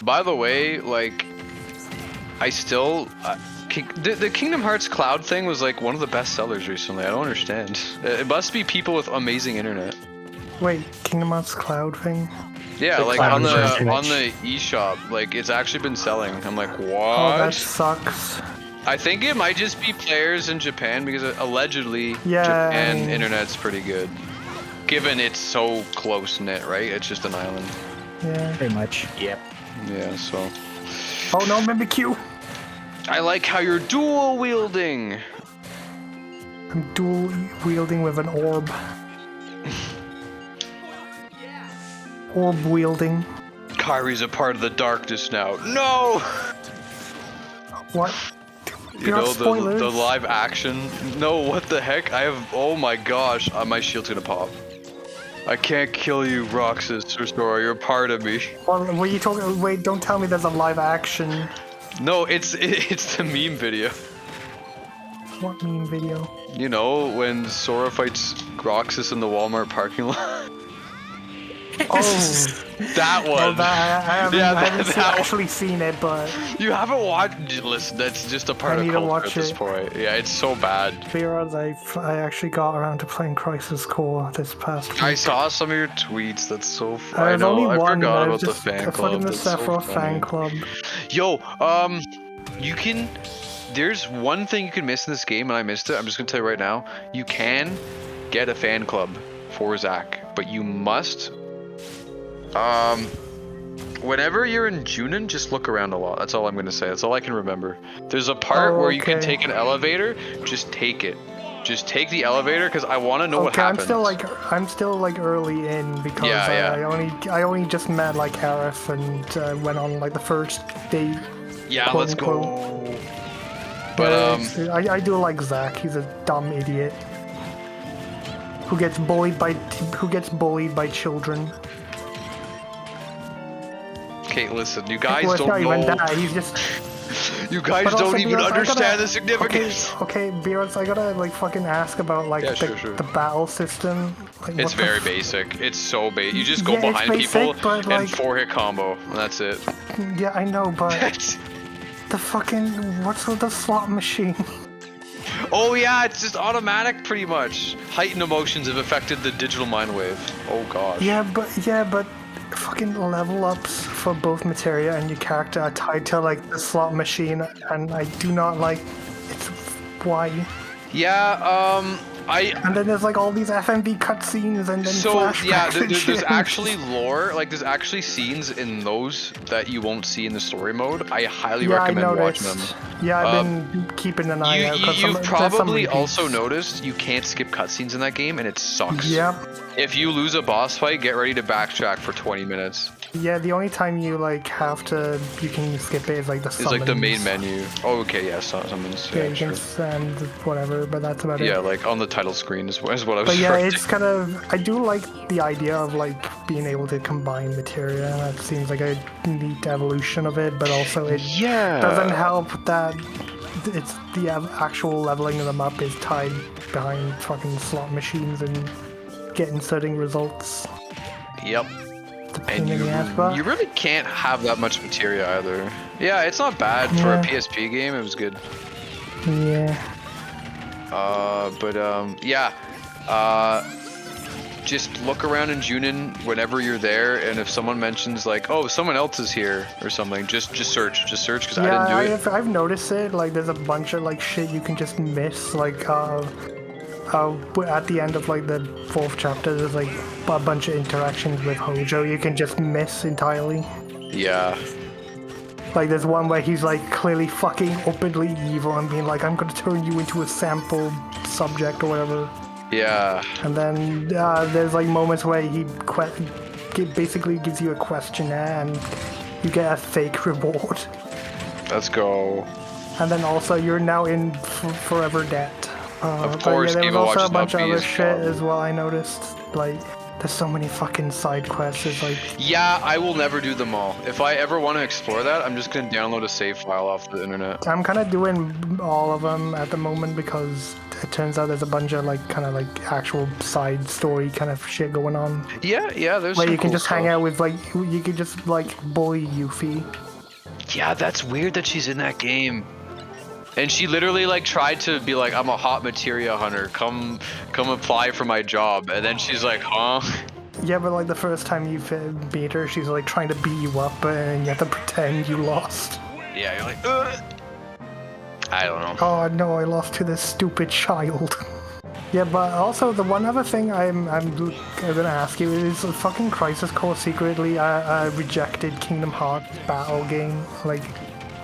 By the way, like, I still the Kingdom Hearts Cloud thing was like one of the best sellers recently. I don't understand. It must be people with amazing internet. Wait, Kingdom Hearts Cloud thing? Yeah, The like cloud on the version. eShop, like it's actually been selling. I'm like, what? Oh, that sucks. I think it might just be players in Japan because allegedly Yeah, Japan I mean- internet's pretty good. Given it's so close knit, right? It's just an island. Yeah. Pretty much. Yep. Yeah, so. Oh no, Mimikyu! I like how you're dual wielding. I'm dual wielding with an orb. Orb wielding. Kyrie's a part of the darkness now. No! What? You know, the live action. No, what the heck? I have. Oh my gosh, my shield's gonna pop. I can't kill you, Roxas or Sora. You're a part of me. What are you talking? Wait, don't tell me there's a live action. No, it's the meme video. What meme video? You know, when Sora fights Roxas in the Walmart parking lot. Oh, That one. well, I haven't, Yeah, I haven't that one. actually seen it, but You haven't watched. Listen, that's just a part I of need to culture watch at this it. point. Yeah, it's so bad. BRodz, I actually got around to playing Crisis Core this past week. I saw some of your tweets. That's so. I There's know. only I one. forgot I about was the just fan putting club. the That's so Sephiroth funny. fan club. Yo, you can. There's one thing you can miss in this game, and I missed it. I'm just gonna tell you right now. You can get a fan club for Zach, but you must. Whenever you're in Junin, just look around a lot. That's all I'm gonna say. That's all I can remember. There's a part where you can Okay. take an elevator. Just take it. Just take the elevator because I want to know what Okay, happens. I'm still like early in because Yeah, I only just met like Aerith and went on like the first date. Yeah, quote, let's unquote. go. But Yeah, I do like Zach. He's a dumb idiot who gets bullied by children. okay, listen, you guys Well, it's not don't even know. that. He's just. You guys But also, don't even BRodz, I understand gotta- the significance. Okay, BRodz, I gotta like fucking ask about like Yeah, the, sure. the battle system. Like, It's what the very basic. It's so basic. You just go Yeah, it's behind basic, people but, like- and 4-hit combo, and that's it. Yeah, I know, but the fucking what's with the slot machine? Oh yeah, it's just automatic pretty much. Heightened emotions have affected the digital mind wave. Oh gosh. Yeah, but fucking level ups for both materia and your character are tied to like the slot machine, and I do not like. It's why. Yeah, And then there's like all these FMV cutscenes and then So flashbacks yeah, and there's shit. actually lore, like there's actually scenes in those that you won't see in the story mode. I highly Yeah, I recommend watching noticed. them. Yeah, I've been keeping an eye out. 'Cause You've there's some probably repeats. also noticed you can't skip cutscenes in that game, and it sucks. Yep. If you lose a boss fight, get ready to backtrack for 20 minutes. Yeah, the only time you like have to, you can skip it is like the It's summons. like the main menu. Oh, okay, yeah, summons. Yeah, Yeah, you sure. can send whatever, but that's about Yeah, it. like on the title screen is what I was But yeah, referring it's kind of. I do like the idea of like being able to combine materia. That seems like a neat evolution of it, but also it Yeah. doesn't help that it's the actual leveling them up is tied behind fucking slot machines and getting certain results. Yep. It's a pain And in you, the ass, but you really can't have that much materia either. Yeah, it's not bad for a Yeah. PSP game. It was good. yeah. Yeah. Just look around in Junin whenever you're there, and if someone mentions like, "Oh, someone else is here" or something, just search because I Yeah, didn't do it. I've noticed it. Like, there's a bunch of like shit you can just miss. Like, at the end of like the 4th chapter, there's like a bunch of interactions with Hojo you can just miss entirely. Yeah. Like, there's one where he's like clearly fucking openly evil and being like, "I'm gonna turn you into a sample subject" or whatever. Yeah. And then there's like moments where he basically gives you a questionnaire and you get a fake reward. Let's go. And then also you're now in forever debt. Of But course, yeah, Game there was & Watch also a is not bunch of other BS shit problem. as well. I noticed like there's so many fucking side quests. It's like Yeah, I will never do them all. If I ever want to explore that, I'm just gonna download a save file off the internet. I'm kind of doing all of them at the moment because it turns out there's a bunch of like kind of like actual side story kind of shit going on. Yeah, there's Where some you can cool just hang stuff. out with like you can just like bully Yuffie. Yeah, that's weird that she's in that game. And she literally like tried to be like, I'm a hot materia hunter. Come apply for my job. And then she's like, huh? Yeah, but like the first time you beat her, she's like trying to beat you up, and you have to pretend you lost. Yeah, you're like, ugh. I don't know. Oh no, I lost to this stupid child. Yeah, but also the one other thing I'm gonna ask you is fucking Crisis Core secretly rejected Kingdom Hearts battle game, like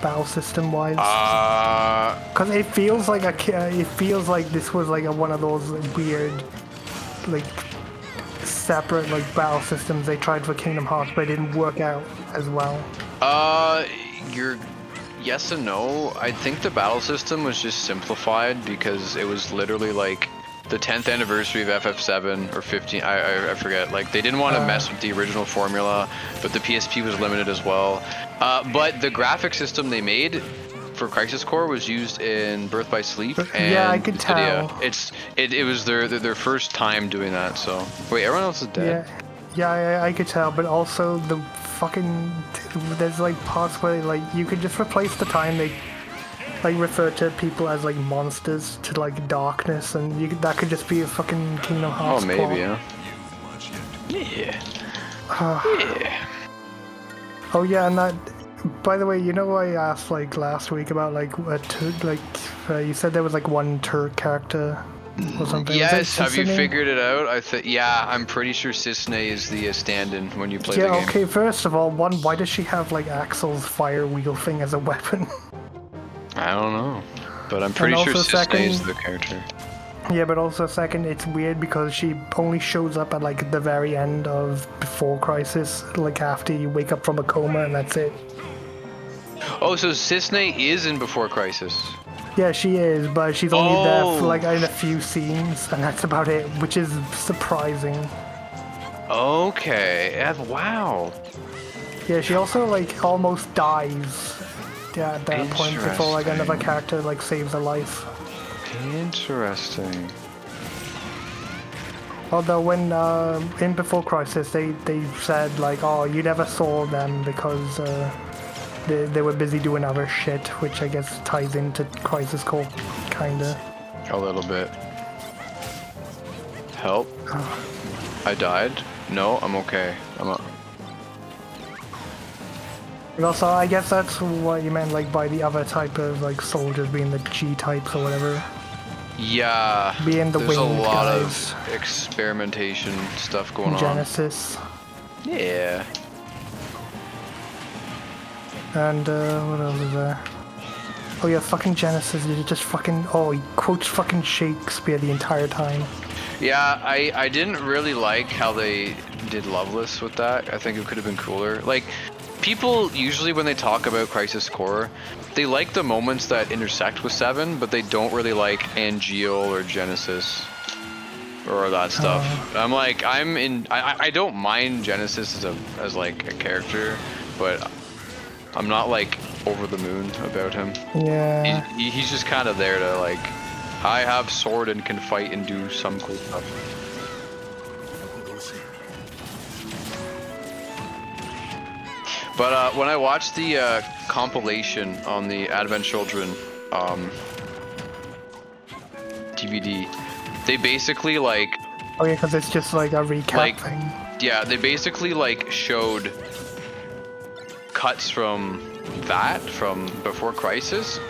battle system wise. Cause it feels like this was like one of those weird, like separate like battle systems they tried for Kingdom Hearts, but it didn't work out as well. You're yes and no. I think the battle system was just simplified because it was literally like the 10th anniversary of FF7 or 15, I forget. Like they didn't want to mess with the original formula, but the PSP was limited as well. But the graphic system they made for Crisis Core was used in Birth by Sleep and yeah, I could tell. It was their first time doing that. So wait, everyone else is dead. Yeah, I could tell, but also the fucking there's like parts where like you could just replace the time they like refer to people as like monsters to like darkness, and that could just be a fucking Kingdom Hearts. Oh, maybe, yeah. Yeah. Yeah. Oh yeah, and that. By the way, you know I asked like last week about like you said there was like one Turk character or something. Yes, have you figured it out? Yeah, I'm pretty sure Cisne is the stand-in when you play the game. Yeah, okay, first of all, why does she have like Axel's fire wheel thing as a weapon? I don't know, but I'm pretty sure Cisne is the character. Yeah, but also second, it's weird because she only shows up at like the very end of Before Crisis, like after you wake up from a coma, and that's it. Oh, so Cisne is in Before Crisis. Yeah, she is, but she's only there for like in a few scenes, and that's about it, which is surprising. Okay, wow. Yeah, she also like almost dies. Yeah, at that point before like another character like saves her life. Interesting. Although when in Before Crisis they said like, oh, you never saw them because they were busy doing other shit, which I guess ties into Crisis Core, kinda. A little bit. Help. I died? No, I'm okay. And also, I guess that's what you meant, like, by the other type of, like, soldiers being the G-types or whatever. Yeah, being the there's a winged lot guys. of experimentation stuff going on. Genesis. Yeah. And, what else is there? Oh yeah, fucking Genesis, you just fucking, he quotes fucking Shakespeare the entire time. Yeah, I didn't really like how they did Loveless with that. I think it could have been cooler. Like, people usually when they talk about Crisis Core, they like the moments that intersect with 7, but they don't really like Angeal or Genesis or that stuff. I'm like, I don't mind Genesis as like a character, but I'm not like over the moon about him. Yeah. He's just kind of there to like, I have sword and can fight and do some cool stuff. But when I watched the compilation on the Advent Children DVD, they basically like... Oh yeah, because it's just like a recap thing. Yeah, they basically like showed cuts from Before Crisis,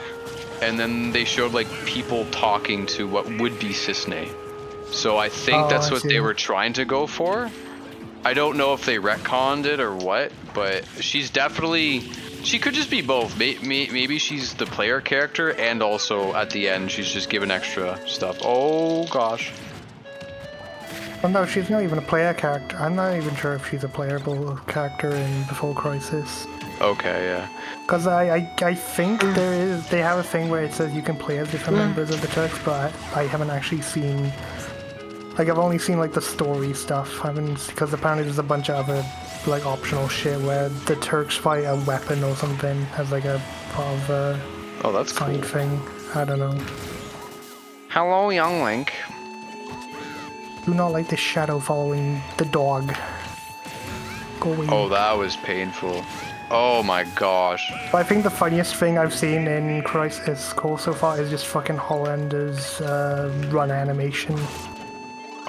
and then they showed like people talking to what would be Cisne. So I think that's what they were trying to go for. I don't know if they retconned it or what, but she's definitely... She could just be both. Maybe she's the player character, and also at the end she's just given extra stuff. Oh gosh. Well, no, she's not even a player character. I'm not even sure if she's a playable character in Before Crisis. Okay, yeah. Because I think they have a thing where it says you can play as different members of the Turks, but I haven't actually seen... Like, I've only seen, like, the story stuff. Because apparently there's a bunch of other, like, optional shit where the Turks fight a weapon or something as, like, a part of a that's side cool thing. I don't know. Hello, young Link. Do not like the shadow following the dog. Go away. Oh, that was painful. Oh my gosh. But I think the funniest thing I've seen in Crisis Core so far is just fucking Hollander's run animation.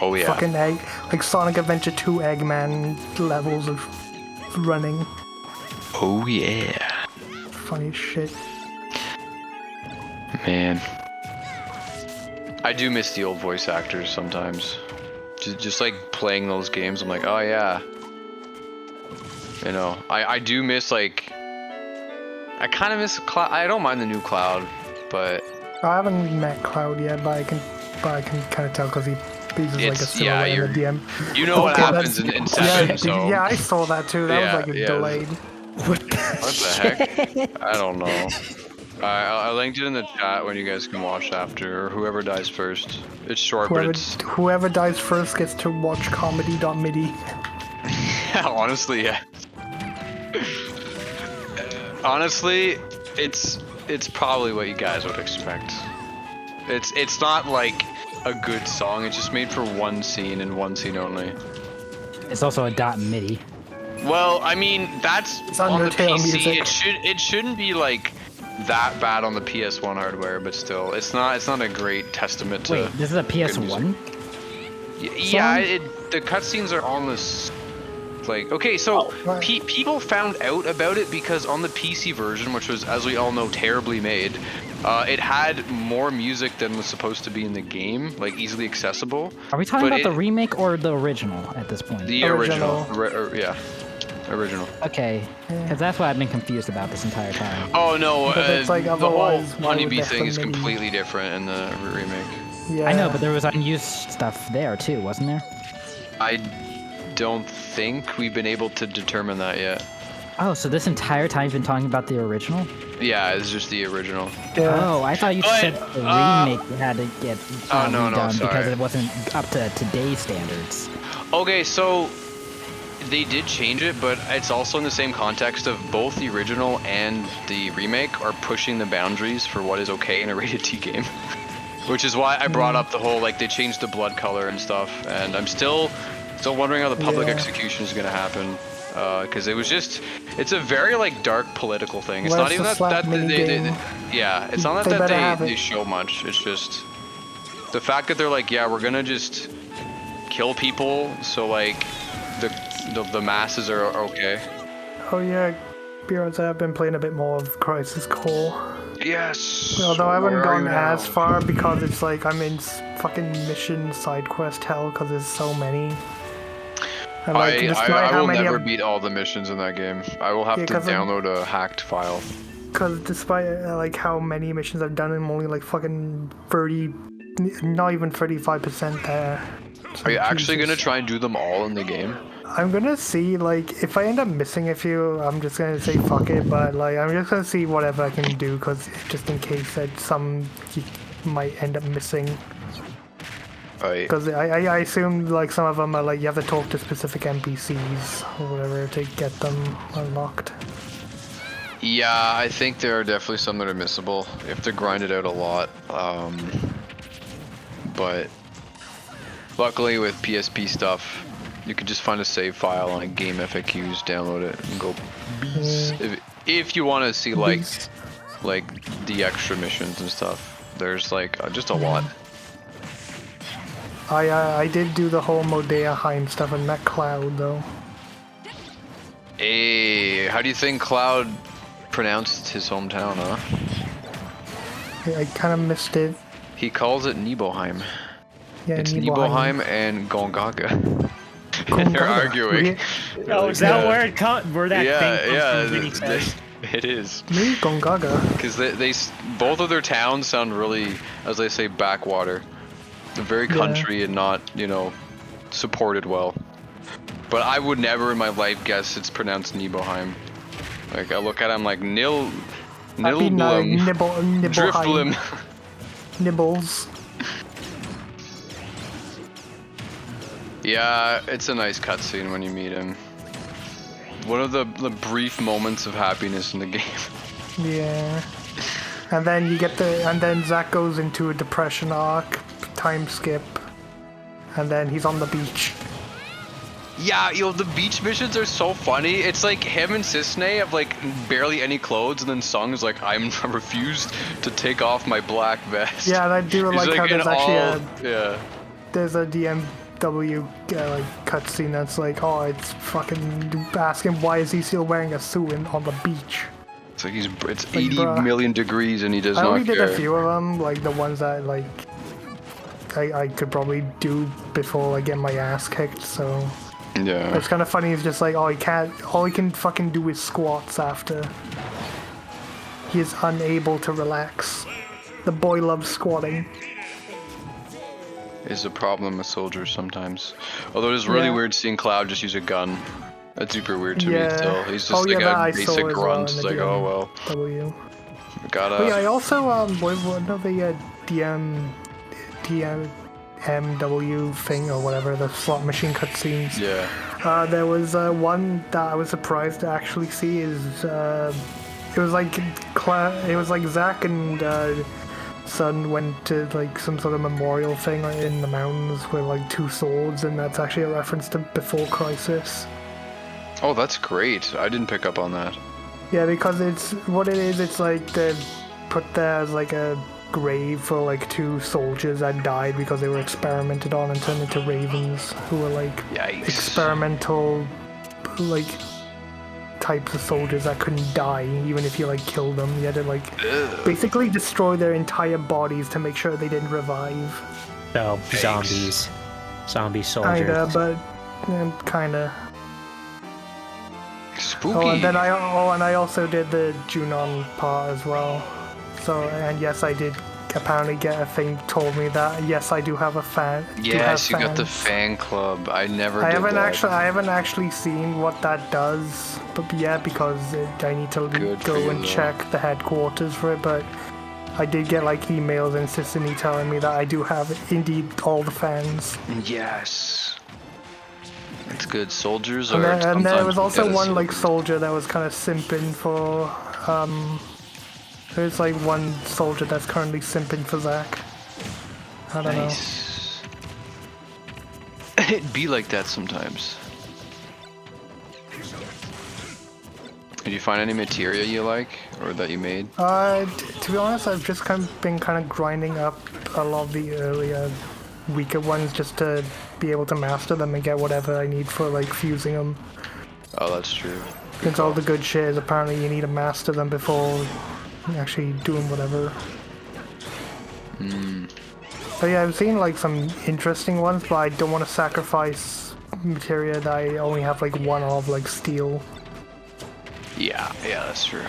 Oh yeah. Fucking egg, like Sonic Adventure 2 Eggman levels of running. Oh yeah. Funny as shit. Man. I do miss the old voice actors sometimes. Just like playing those games, I'm like, oh yeah. You know, I do miss like, I kind of miss Cloud. I don't mind the new Cloud, but I haven't met Cloud yet, but I can kind of tell because he's like a silhouette in the DM. You know what happens in 7, yeah, so... Yeah, I saw that too. That was like delayed. What the heck? I don't know. I linked it in the chat when you guys can watch after, or whoever dies first. It's short, but it's... Whoever dies first gets to watch comedy.midi. Honestly, yeah. Honestly, it's probably what you guys would expect. It's not like a good song. It's just made for one scene and one scene only. It's also a .midi. Well, I mean, that's it's on the Undertale PC. Music. It shouldn't be like that bad on the PS1 hardware, but still, it's not a great testament to. Wait, this is a PS1? Yeah, the cutscenes are on this. Like, okay, so people found out about it because on the PC version, which was, as we all know, terribly made, it had more music than was supposed to be in the game, like easily accessible. Are we talking about the remake or the original at this point? The original. Yeah, original. Okay, because that's what I've been confused about this entire time. Oh no, it's like the whole Honeybee thing is completely different in the remake. Yeah. I know, but there was unused stuff there too, wasn't there? I don't think we've been able to determine that yet. Oh, so this entire time you've been talking about the original? Yeah, it's just the original. Yeah. Oh, I thought you said the remake had to get redone because it wasn't up to today's standards. Okay, so they did change it, but it's also in the same context of both the original and the remake are pushing the boundaries for what is okay in a rated T game. Which is why I brought up the whole, like, they changed the blood color and stuff, and I'm still wondering how the public execution is gonna happen. Because it's a very like dark political thing. It's not even that it's not that they show much. It's just the fact that they're like, yeah, we're gonna just kill people, so like the masses are okay. Oh yeah, BRodz, I've been playing a bit more of Crisis Core. Yes. Although I haven't gone as far because it's like I'm in fucking mission side quest hell because there's so many. And like, I will never beat all the missions in that game. I will have to download a hacked file. Because despite like how many missions I've done, I'm only like fucking 30, not even 35% there. So are you actually gonna try and do them all in the game? I'm gonna see, like, if I end up missing a few, I'm just gonna say fuck it, but like, I'm just gonna see whatever I can do, because just in case that some you might end up missing. Because I assume like some of them are like you have to talk to specific NPCs or whatever to get them unlocked. Yeah, I think there are definitely some that are missable if they're grinded out a lot. But luckily with PSP stuff, you can just find a save file on a game FAQs, download it, and go beats. If you want to see like the extra missions and stuff, there's like just a lot. I did do the whole Modeaheim stuff and met Cloud though. Hey, how do you think Cloud pronounced his hometown, huh? I kind of missed it. He calls it Nibelheim. Yeah, it's Nibelheim and Gongaga. And they're arguing. Oh, is that where that thing comes from? It is. Maybe Gongaga. Because they both of their towns sound really, as they say, backwater. They're very country and not, supported well. But I would never in my life guess it's pronounced Nibelheim. Like, I look at him like, Nibblem. Driftlem. Nibbles. Yeah, it's a nice cutscene when you meet him. One of the brief moments of happiness in the game. Yeah. And then you get and then Zach goes into a depression arc, time skip, and then he's on the beach. Yeah, the beach missions are so funny. It's like him and Cisne have like barely any clothes, and then Sung's like, I refused to take off my black vest. Yeah, I do like how there's actually there's a DMW like cutscene that's like, oh, it's fucking asking why is he still wearing a suit on the beach. It's like it's 80 million degrees and he does not care. I only did a few of them, like the ones that like I could probably do before I get my ass kicked, so. Yeah. It's kind of funny, it's just like, oh, all he can fucking do is squats after. He is unable to relax. The boy loves squatting. Is a problem with soldiers sometimes. Although it's really weird seeing Cloud just use a gun. That's super weird to me still. He's just like a basic grunt. It's like, oh well. W. Gotta... But yeah, I also, one of the DMW thing or whatever, the slot machine cutscenes. Yeah. There was one that I was surprised to actually see is, it was like Zach and Sun went to like some sort of memorial thing in the mountains with like 2 swords, and that's actually a reference to Before Crisis. Oh, that's great. I didn't pick up on that. Yeah, because it's like they put there as like a grave for like 2 soldiers that died because they were experimented on and turned into ravens, who were like experimental like types of soldiers that couldn't die even if you like killed them. You had to like basically destroy their entire bodies to make sure they didn't revive. So zombies. Zombie soldiers. Kinda. Spooky. Oh, and I also did the Junon part as well. So, and yes, I did apparently get a thing told me that yes, I do have a fan. Yes, you got the fan club. I haven't actually seen what that does, but yeah, because I need to go and check the headquarters for it. But I did get like emails and Sissany telling me that I do have indeed all the fans. Yes. That's good. Soldiers and are. And there was also one like soldier that was kind of simping for. There's like one soldier that's currently simping for Zach. I don't know. It'd be like that sometimes. Did you find any materia you like, or that you made? To be honest, I've just been grinding up a lot of the earlier, weaker ones just to be able to master them and get whatever I need for like fusing them. Oh, that's true. Since all the good shit is apparently you need to master them before actually doing whatever. But yeah, I've seen like some interesting ones, but I don't want to sacrifice materia that I only have like one of, like steel. Yeah, that's true.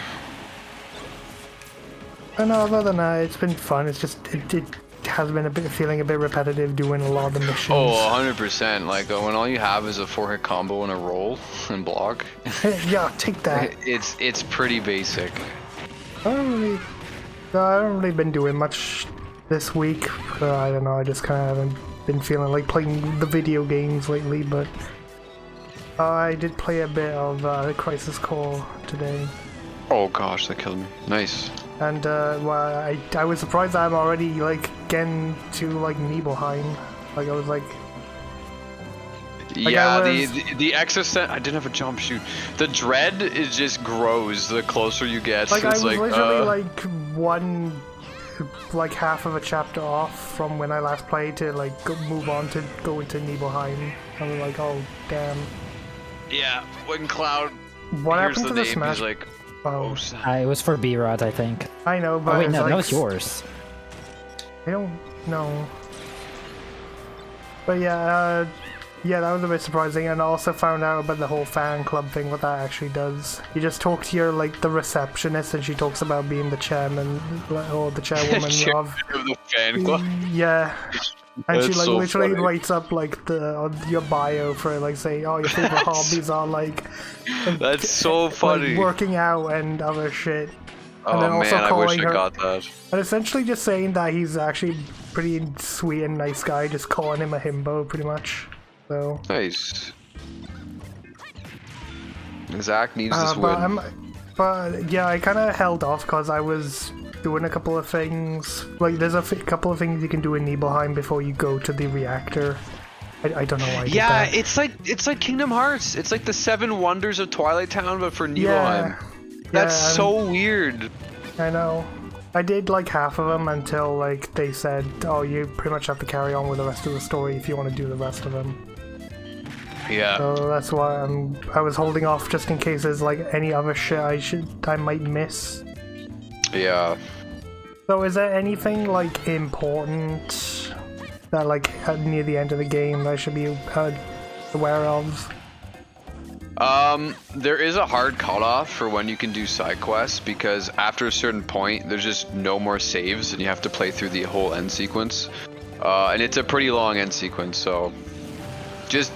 And other than that, it's been fun. It's just it has been feeling a bit repetitive doing a lot of the missions. Oh, 100%. Like when all you have is a 4-hit combo and a roll and block. Yeah, take that. It's pretty basic. I haven't really been doing much this week. I don't know, I just kind of haven't been feeling like playing the video games lately, but I did play a bit of Crisis Core today. Oh gosh, that killed me. Nice. And well, I was surprised I'm already like getting to like Nibelheim. Like I was like... Yeah, the existent. I didn't have a jump shoot. The dread is just grows the closer you get. Like I was literally like like half of a chapter off from when I last played to like move on to go into Nibelheim. I was like, oh damn. Yeah, when Cloud. What happened to the Smash? He's like, oh, it was for BRodz, I think. I know, but oh wait, no, like, that was yours. I don't know. But yeah. Yeah, that was a bit surprising, and I also found out about the whole fan club thing, what that actually does. You just talk to your, like, the receptionist, and she talks about being the chairman, or the chairwoman of the fan club. Yeah. And she, like, so literally funny. writes up, like, your bio for, like, saying, oh, your favorite hobbies are, like... That's so funny. Like, working out and other shit. And oh, man, I wish I got that. And essentially just saying that he's actually pretty sweet and nice guy, just calling him a himbo, pretty much. So. Nice. Zach needs this win. But yeah, I kind of held off because I was doing a couple of things. Like, there's a couple of things you can do in Nibelheim before you go to the reactor. I don't know why I did that. it's like Kingdom Hearts. It's like the 7 Wonders of Twilight Town, but for Nibelheim. That's so weird. I know. I did like half of them until like they said, oh, you pretty much have to carry on with the rest of the story if you want to do the rest of them. Yeah. So that's why I was holding off just in case there's like any other shit I might miss. Yeah. So is there anything like important that like near the end of the game that I should be aware of? There is a hard cutoff for when you can do side quests, because after a certain point, there's just no more saves, and you have to play through the whole end sequence. And it's a pretty long end sequence, so just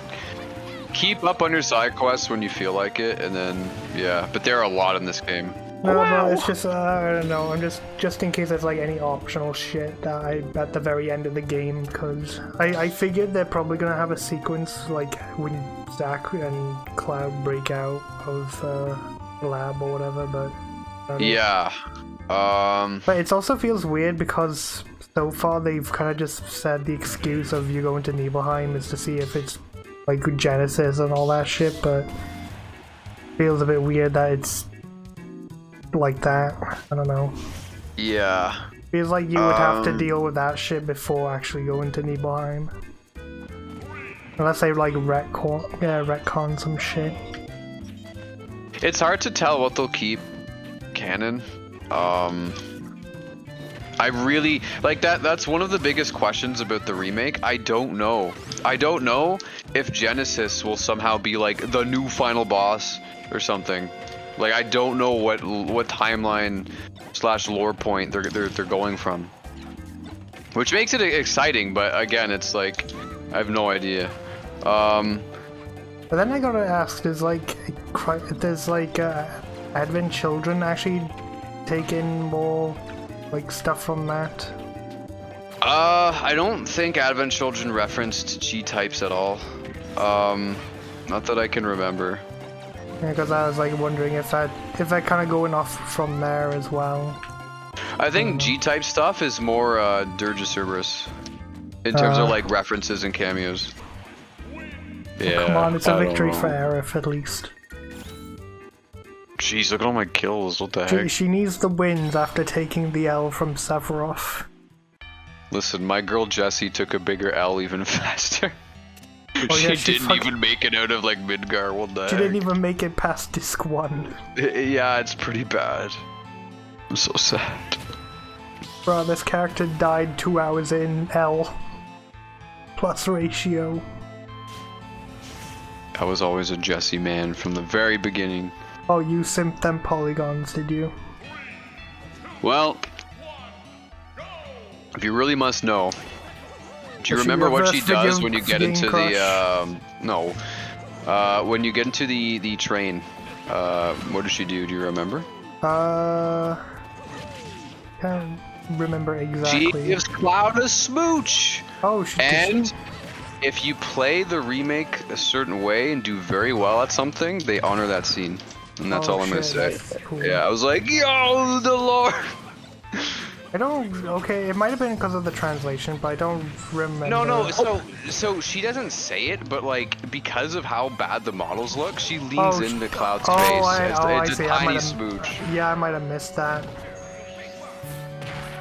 keep up on your side quests when you feel like it, and then yeah. But there are a lot in this game. No, it's just I don't know. I'm just in case there's like any optional shit that at the very end of the game, because I figured they're probably gonna have a sequence like when Zack and Cloud break out of the lab or whatever, but yeah. But it also feels weird because so far they've kind of just said the excuse of you going to Nibelheim is to see if it's like Genesis and all that shit, but it feels a bit weird that it's like that. I don't know. Yeah. Feels like you would have to deal with that shit before actually going to Nibelheim. Unless they like retcon some shit. It's hard to tell what they'll keep canon. I really like that. That's one of the biggest questions about the remake. I don't know. I don't know if Genesis will somehow be like the new final boss or something. Like, I don't know what timeline / lore point they're going from, which makes it exciting. But again, it's like I have no idea. But then I gotta ask: there's like Advent Children actually taking more like stuff from that? I don't think Advent Children referenced G-types at all. Not that I can remember. Because I was like wondering if that kind of going off from there as well. I think G-type stuff is more Dirge Cerberus in terms of like references and cameos. Yeah. Come on, it's a victory for Aerith at least. Jeez, look at all my kills. What the heck? She needs the wins after taking the L from Sephiroth. Listen, my girl Jessie took a bigger L even faster. Oh, yeah, she didn't even make it out of like Midgar. What the heck? She didn't even make it past Disc 1. Yeah, it's pretty bad. I'm so sad. Bro, this character died 2 hours in L plus ratio. I was always a Jessie man from the very beginning. Oh, you simped them polygons, did you? Well, if you really must know, do you remember what she does when you get into the when you get into the train? What does she do? Do you remember? Can't remember exactly. She gives Cloud a smooch. Oh, if you play the remake a certain way and do very well at something, they honor that scene. And that's all I'm gonna say. Cool. Yeah, I was like, yo, the Lord. I don't. Okay, it might have been because of the translation, but I don't remember. No. So she doesn't say it, but like because of how bad the models look, she leans into Cloud's face. It's a tiny smooch. Yeah, I might have missed that.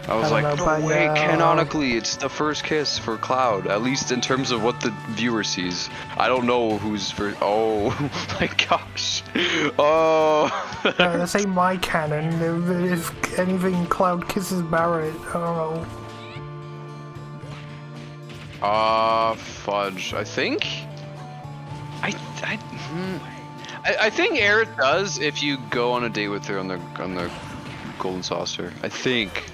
I was like, no way, canonically, it's the first kiss for Cloud, at least in terms of what the viewer sees. I don't know who's first. Oh my gosh. Oh. This ain't my canon. If anything, Cloud kisses Barrett. I don't know. Fudge. I think Aerith does if you go on a date with her on the Golden Saucer. I think.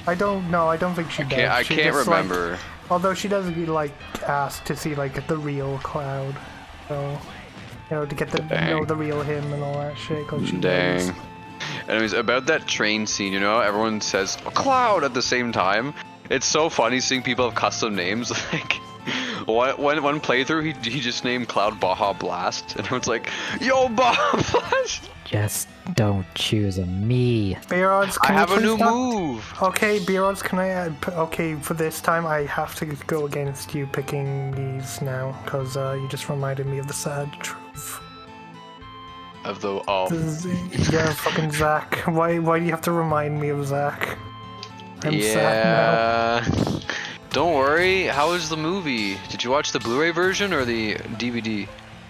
I don't know. I don't think she does. I can't remember. Like, although she does like ask to see like the real Cloud, so to get the know the real him and all that shit. Like she does. Anyways, about that train scene, everyone says Cloud at the same time. It's so funny seeing people have custom names One playthrough, he just named Cloud Baja Blast, and everyone's like, "Yo, Baja Blast!" Just don't choose a me. BRodz, I can have you a please new not- move. Okay, BRodz, can I? Okay, for this time, I have to go against you picking these now, because you just reminded me of the sad truth. Of the Yeah, fucking Zach. Why do you have to remind me of Zach? I'm sad now. Don't worry. How is the movie? Did you watch the Blu-ray version or the DVD?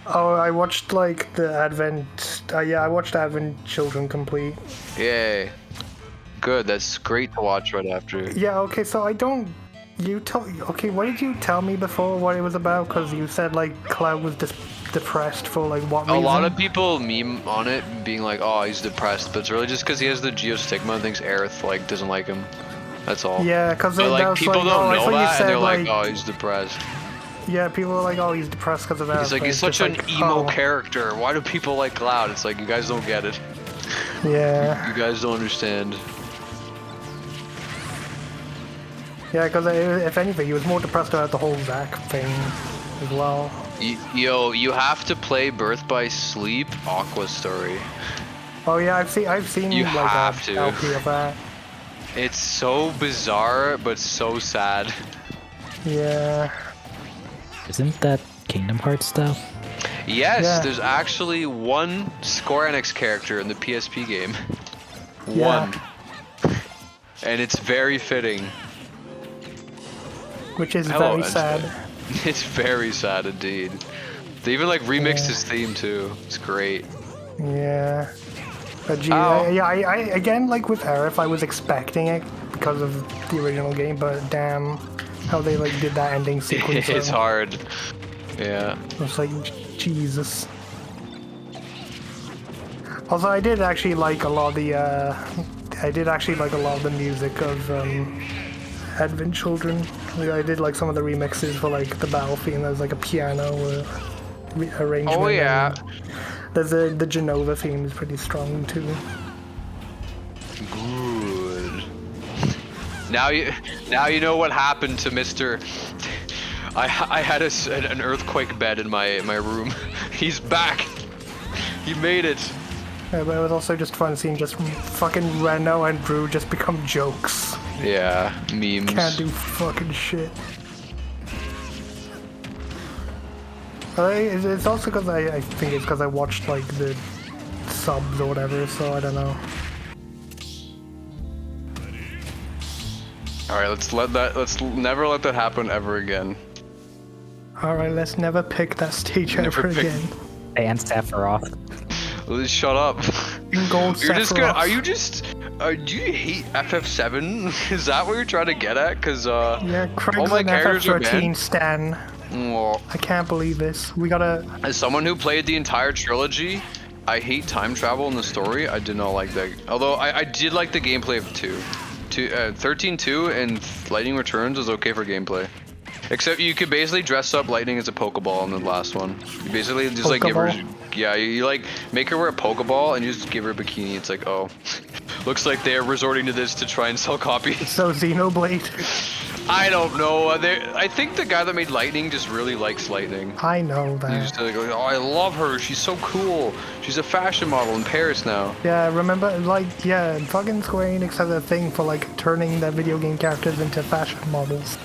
Oh, I watched like the Advent. Yeah, I watched Advent Children complete. Yay. Good. That's great to watch right after. Yeah. Okay. So I don't. You tell. Okay. What did you tell me before? What it was about? Because you said like Cloud was depressed for like what reason? A lot of people meme on it, being like, "Oh, he's depressed," but it's really just because he has the geostigma and thinks Aerith like doesn't like him. That's all. Yeah, because like people don't know that, and they're like, like, "Oh, he's depressed." Yeah, people are like, "Oh, he's depressed because of that." He's like, he's such an emo character. Why do people like Cloud? It's like, you guys don't get it. Yeah. You guys don't understand. Yeah, because if anything, he was more depressed about the whole Zack thing as well. Yo, you have to play Birth by Sleep Aqua story. Oh yeah, I've seen You like have a to. LP of that. It's so bizarre, but so sad. Yeah. Isn't that Kingdom Hearts though? Yes, Yeah. there's actually one Square Enix character in the PSP game. Yeah. One. And it's very fitting. Which is Hello, very Edge. sad. It's very sad indeed. They even like remixed his theme too. It's great. Yeah. But gee, Ow. I again, like with Aerith, I was expecting it because of the original game, but damn, how they like did that ending sequence. It's hard. Yeah. It's like, Jesus. Also, I did actually like a lot of the, music of, Advent Children. I did like some of the remixes for like the battle theme. There's like a piano arrangement. Oh yeah. There's the Genova theme is pretty strong too. Good. Now you know what happened to Mr. I had an earthquake bed in my room. He's back. He made it. Yeah, but it was also just fun seeing just fucking Reno and Brew just become jokes. Yeah, memes. Can't do fucking shit. It's also because I think it's because I watched like the subs or whatever, so I don't know. All right, let's never let that happen ever again. Alright, let's never pick that stage ever again. And Sephiroth. Shut up. Gold You're just Sephiroth. do you hate FF7? Is that what you're trying to get at? Cause Yeah, all Craig's my an characters are FF13 banned. stan. Well, I can't believe this. We gotta... as someone who played the entire trilogy, I hate time travel in the story. I did not like that. Although I did like the gameplay of 13-2 and Lightning Returns was okay for gameplay. Except you could basically dress up Lightning as a Pokeball in the last one. You basically just like give her, yeah, you like make her wear a Pokeball and you just give her a bikini. It's like, oh, looks like they're resorting to this to try and sell copies. So Xenoblade. I don't know. I think the guy that made Lightning just really likes Lightning. I know He's that. just like, oh, I love her. She's so cool. She's a fashion model in Paris now. Yeah, remember, like, yeah, fucking Square Enix has a thing for, like, turning their video game characters into fashion models.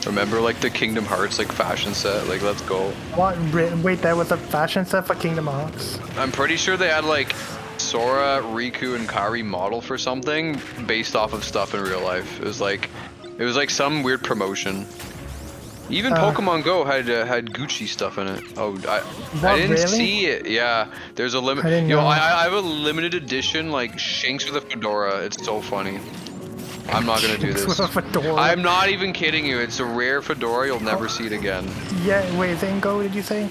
Remember, like, the Kingdom Hearts, like, fashion set? Like, let's go. What? Wait, there was a fashion set for Kingdom Hearts? I'm pretty sure they had, like, Sora, Riku, and Kairi model for something based off of stuff in real life. It was like some weird promotion. Even Pokemon Go had Gucci stuff in it. Oh, I didn't really? see it. Yeah, there's a limit. I didn't Yo, know. I have a limited edition, like, Shanks with a fedora. It's so funny. I'm not gonna do Shanks this. with a fedora. I'm not even kidding you. It's a rare fedora. You'll never see it again. Yeah, wait, is it in Go, did you say?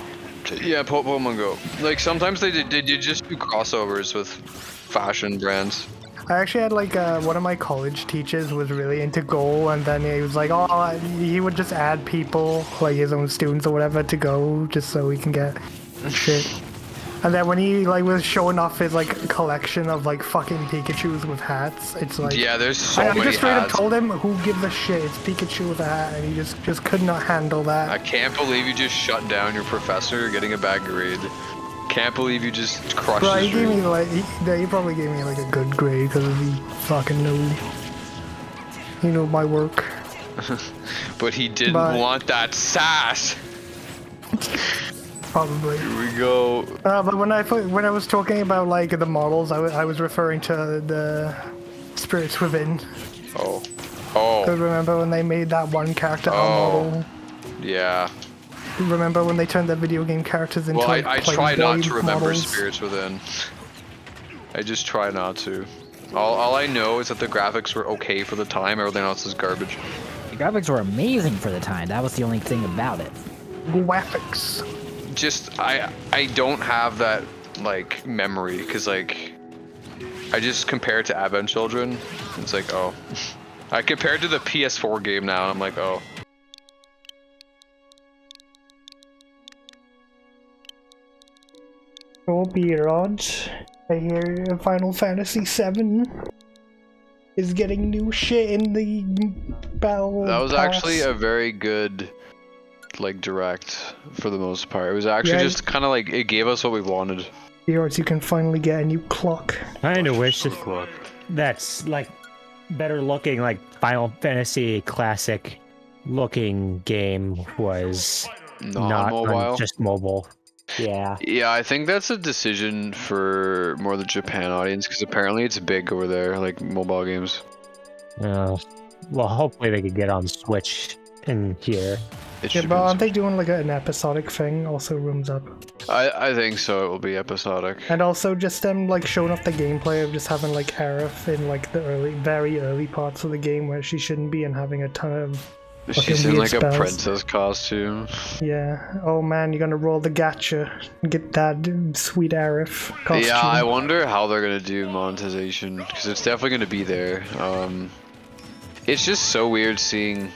Yeah, Pokemon Go. Like, sometimes they did just do crossovers with fashion brands. I actually had like one of my college teachers was really into Go, and then he was like, oh, he would just add people, like his own students or whatever, to Go just so he can get shit. And then when he like was showing off his like collection of like fucking Pikachus with hats, it's like yeah, there's so I many just straight up hats. told him, who gives a shit? It's Pikachu with a hat, and he just could not handle that. I can't believe you just shut down your professor getting a bad grade. Can't believe you just crushed Bro, his he gave me dream. like he probably gave me like a good grade because he fucking knew my work. But he didn't But- want that sass. Probably. Here we go. But when I was talking about like the models, I was referring to the Spirits Within. Oh. Because Oh. remember when they made that one character Oh. model? Yeah. Remember when they turned their video game characters into Well, like I try not to Playboy remember models? Spirits Within. I just try not to. All I know is that the graphics were okay for the time. Everything else is garbage. The graphics were amazing for the time. That was the only thing about it. Graphics. Just I don't have that like memory because like I just compare it to Advent Children. It's like, oh. I compare it to the PS4 game now and I'm like, oh. Oh, BRodz. I hear Final Fantasy VII is getting new shit in the battle. That was pass. actually a very good like direct for the most part. It was actually Yeah. just kind of like it gave us what we wanted. BRodz, you can finally get a new clock. I kind of wish that's like better looking, like Final Fantasy classic looking game was not Non-mobile. on just mobile. Yeah. Yeah, I think that's a decision for more the Japan audience because apparently it's big over there, like mobile games. Well, hopefully they could get on Switch in here. It Yeah, should but be. aren't they doing like an episodic thing? Also, rooms up. I think so. It will be episodic. And also just them like showing off the gameplay of just having like Aerith in like the very early parts of the game where she shouldn't be and having a ton of She's in weird like spells. a princess costume. yeah. Oh man, you're gonna roll the gacha and get that sweet Aerith costume. Yeah, I wonder how they're gonna do monetization because it's definitely gonna be there. It's just so weird seeing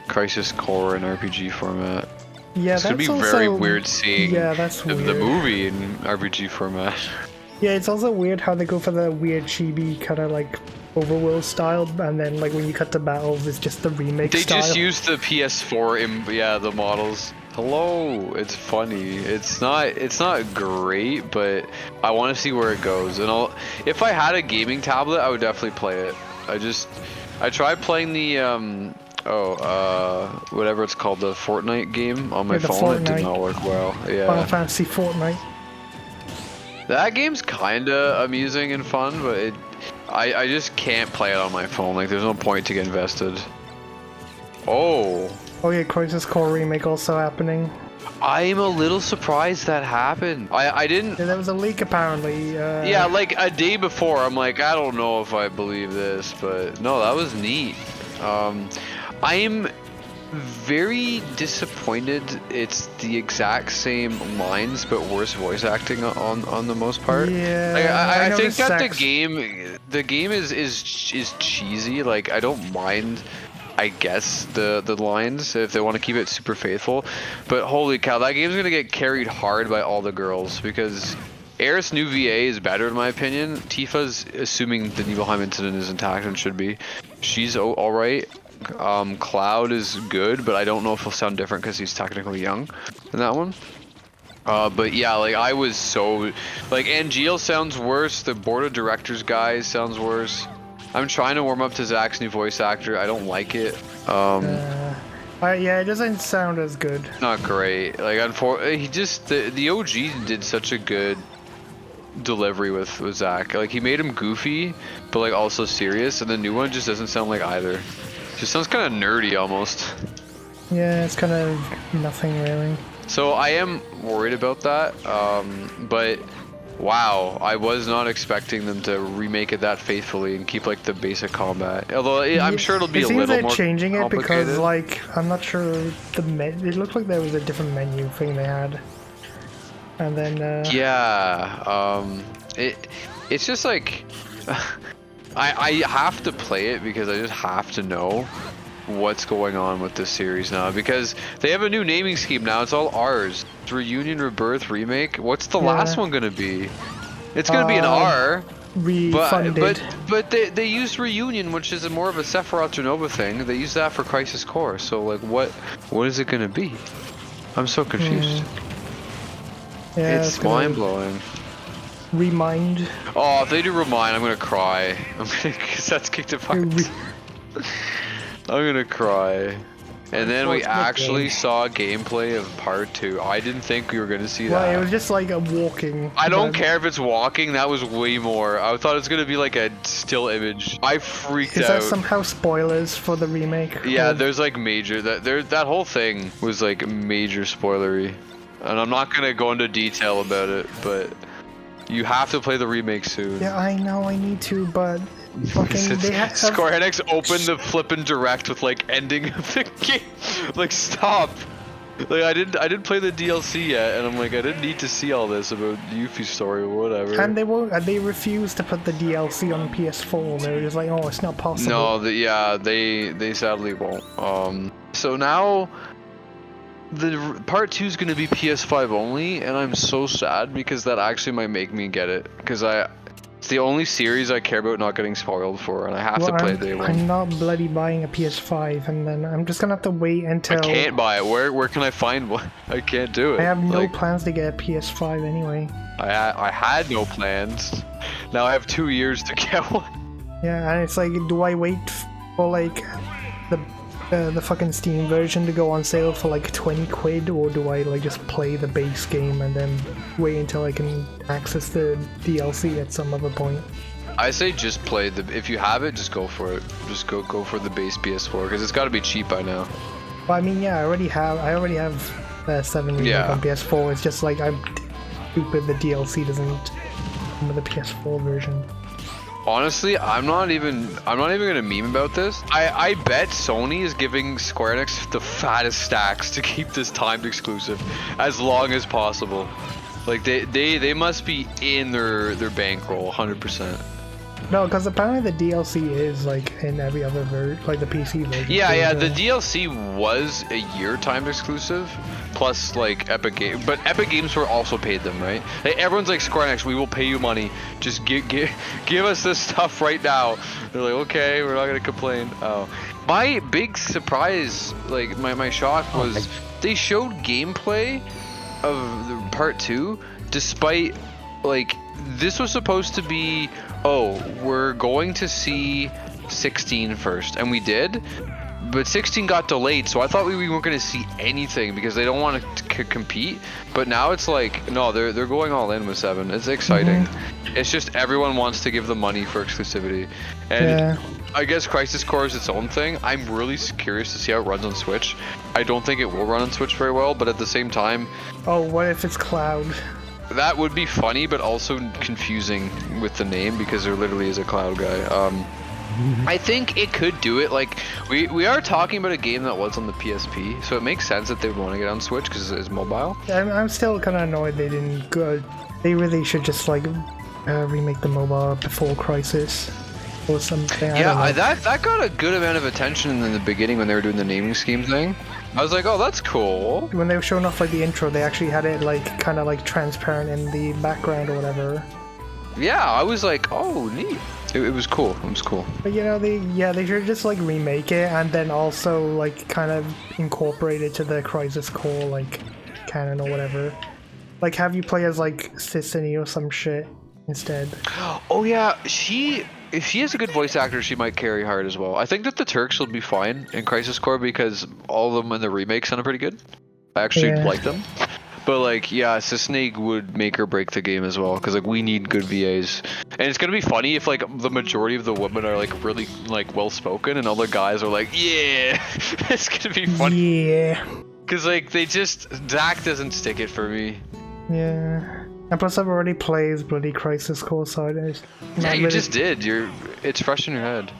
Crisis Core in RPG format. Yeah, It's gonna that's be also, very weird seeing Yeah, that's the weird. movie in RPG format. Yeah, it's also weird how they go for the weird chibi kind of like overworld style, and then like when you cut to battles, it's just the remake They style. just used the PS4 the models. Hello, it's funny. It's not great, but I want to see where it goes. And if I had a gaming tablet, I would definitely play it. I tried playing the whatever it's called, the Fortnite game on my the phone. It did Fortnite. not work well. Final Yeah, Fantasy Fortnite. that game's kinda amusing and fun, but I just can't play it on my phone. Like, there's no point to get invested. Oh. Oh yeah, Crisis Core remake also happening. I'm a little surprised that happened. I didn't. Yeah, there was a leak apparently. Yeah, like a day before, I'm like, I don't know if I believe this, but no, that was neat. I'm very disappointed. It's the exact same lines, but worse voice acting on the most part. Yeah, Like, I think noticed that sex. the game is cheesy. Like, I don't mind, I guess, the lines if they want to keep it super faithful, but holy cow, that game's gonna get carried hard by all the girls because Aerith's new VA is better in my opinion. Tifa's, assuming the Nibelheim incident is intact and should be, she's all right. Cloud is good, but I don't know if he'll sound different because he's technically young in that one. But yeah, like I was so like Angeal sounds worse. The board of directors guy sounds worse. I'm trying to warm up to Zach's new voice actor. I don't like it. Yeah, it doesn't sound as good. Not great. Like he just the OG did such a good delivery with Zach. Like he made him goofy, but like also serious, and the new one just doesn't sound like either. Just sounds kind of nerdy almost. Yeah, it's kind of nothing really. So I am worried about that, but wow, I was not expecting them to remake it that faithfully and keep like the basic combat. Although I'm sure it'll be it a seems little they're more changing it because complicated. like I'm not sure it looked like there was a different menu thing they had, and then Yeah, it's just like I have to play it because I just have to know. what's going on with this series now, because they have a new naming scheme now. It's all R's. It's Reunion, Rebirth, Remake. What's the last one gonna be? It's gonna be an R. Refunded. But they used Reunion, which is more of a Sephiroth or Nova thing. They used that for Crisis Core. So like, what is it gonna be? I'm so confused. Yeah, it's mind blowing. Remind. Oh, if they do Remind, I'm gonna cry. Cause that's kicked apart. I'm gonna cry. And then we actually saw gameplay of part 2. I didn't think we were gonna see that. Well, it was just like a walking. I don't care if it's walking. That was way more. I thought it was gonna be like a still image. I freaked out. Is that somehow spoilers for the remake? Yeah, there's like major. That whole thing was like major spoilery, and I'm not gonna go into detail about it, but you have to play the remake soon. Yeah, I know I need to, but. Fucking, they have Square Enix opened the flippin' direct with like ending of the game. Like stop. Like I didn't play the DLC yet, and I'm like I didn't need to see all this about Yuffie's story or whatever. And they won't. They refused to put the DLC on PS4. They were just like, oh, it's not possible. No, they sadly won't. So now the part 2 is gonna be PS5 only, and I'm so sad because that actually might make me get it, because it's the only series I care about not getting spoiled for, and I have to play day one. I'm not bloody buying a PS5, and then I'm just gonna have to wait until... I can't buy it. Where can I find one? I can't do it. I have no plans to get a PS5 anyway. I had no plans. Now I have 2 years to get one. Yeah, and it's like, do I wait for like the fucking Steam version to go on sale for like 20 quid, or do I like just play the base game and then wait until I can access the DLC at some other point? I say just play if you have it, just go for it. Just go for the base PS4, because it's got to be cheap by now. Well, I mean, yeah, I already have 7 remake on PS4. It's just like I'm stupid the DLC doesn't come with the PS4 version. Honestly, I'm not even gonna meme about this. I bet Sony is giving Square Enix the fattest stacks to keep this timed exclusive as long as possible. Like they must be in their bankroll 100%. No, because apparently the DLC is like in every other version, like the PC version. Yeah, the DLC was a year timed exclusive, plus like Epic Games, but Epic Games were also paid them, right? Like, everyone's like, Square Enix, we will pay you money. Just give us this stuff right now. They're like, okay, we're not gonna complain. Oh, my big surprise, like my shock was they showed gameplay of the part 2, despite like this was supposed to be, oh, we're going to see 16 first, and we did, but 16 got delayed, so I thought we weren't going to see anything because they don't want to compete. But now it's like, no, they're going all in with 7. It's exciting. It's just everyone wants to give them money for exclusivity, and I guess Crisis Core is its own thing. I'm really curious to see how it runs on Switch. I don't think it will run on Switch very well, but at the same time, oh, what if it's cloud? That would be funny, but also confusing with the name, because there literally is a cloud guy. I think it could do it. Like we are talking about a game that was on the PSP, so it makes sense that they would want to get on Switch because it's mobile. I'm still kind of annoyed they didn't go. They really should just like remake the mobile before Crisis or something. Yeah, that got a good amount of attention in the beginning when they were doing the naming scheme thing. I was like, oh, that's cool. When they were showing off like the intro, they actually had it like kind of like transparent in the background or whatever. Yeah, I was like, oh, neat. It was cool. It was cool. But you know, they should just like remake it and then also like kind of incorporate it to the Crisis Core like canon or whatever. Like have you play as like Sissany or some shit instead. Oh yeah, if she has a good voice actor, she might carry hard as well. I think that the Turks will be fine in Crisis Core because all of them in the remake sounded pretty good. I actually like them. But like, yeah, Sissany would make or break the game as well, because like we need good VAs, and it's gonna be funny if like the majority of the women are like really like well spoken, and all the guys are like, yeah, it's gonna be funny. Yeah. Because like Zach doesn't stick it for me. Yeah. And plus, I've already played bloody Crisis Core, so it's yeah, you just did. It's fresh in your head.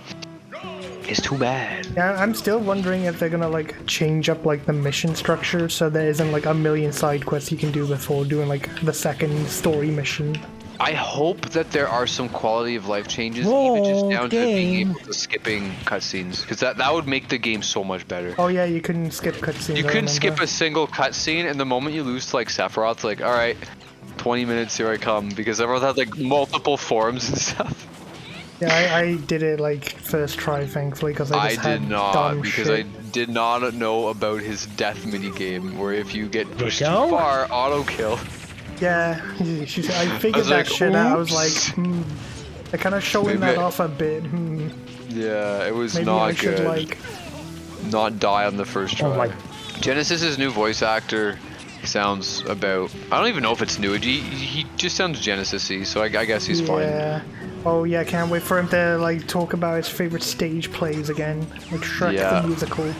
It's too bad. Yeah, I'm still wondering if they're gonna like change up like the mission structure so there isn't like a million side quests you can do before doing like the second story mission. I hope that there are some quality of life changes, even just down to being able to skipping cutscenes, because that would make the game so much better. Oh yeah, you couldn't skip cutscenes. You couldn't skip a single cutscene, and the moment you lose to like Sephiroth, it's like, all right, 20 minutes, here I come, because Sephiroth had like multiple forms and stuff. Yeah, I did it like first try, thankfully, because I just did not, because I did not know about his death minigame, where if you get pushed too far, auto kill. Yeah, I figured that shit out. I was like, they're kind of showing that off a bit. Yeah, it was Maybe not I should, good. like... Not die on the first try. Genesis's new voice actor sounds about... I don't even know if it's new. He just sounds Genesis-y, so I guess he's fine. Yeah. Oh yeah, can't wait for him to like talk about his favorite stage plays again, like Shrek the musical.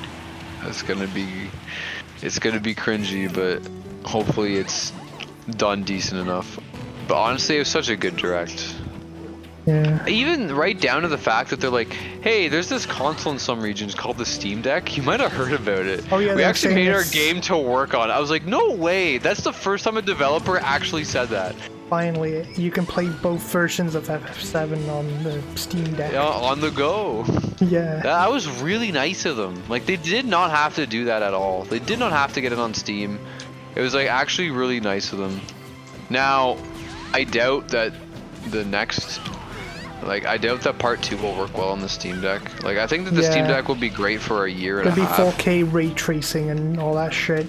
It's gonna be cringy, but hopefully it's done decent enough. But honestly, it was such a good direct. Yeah. Even right down to the fact that they're like, hey, there's this console in some regions called the Steam Deck. You might have heard about it. Oh yeah, we actually made our game to work on. I was like, no way. That's the first time a developer actually said that. Finally, you can play both versions of FF7 on the Steam Deck. Yeah, on the go. Yeah. That was really nice of them. Like, they did not have to do that at all. They did not have to get it on Steam. It was like actually really nice of them. Now, I doubt that the next... Like, I doubt that part 2 will work well on the Steam Deck. Like, I think that the Steam Deck will be great for a year and a half. It'll be 4K ray tracing and all that shit.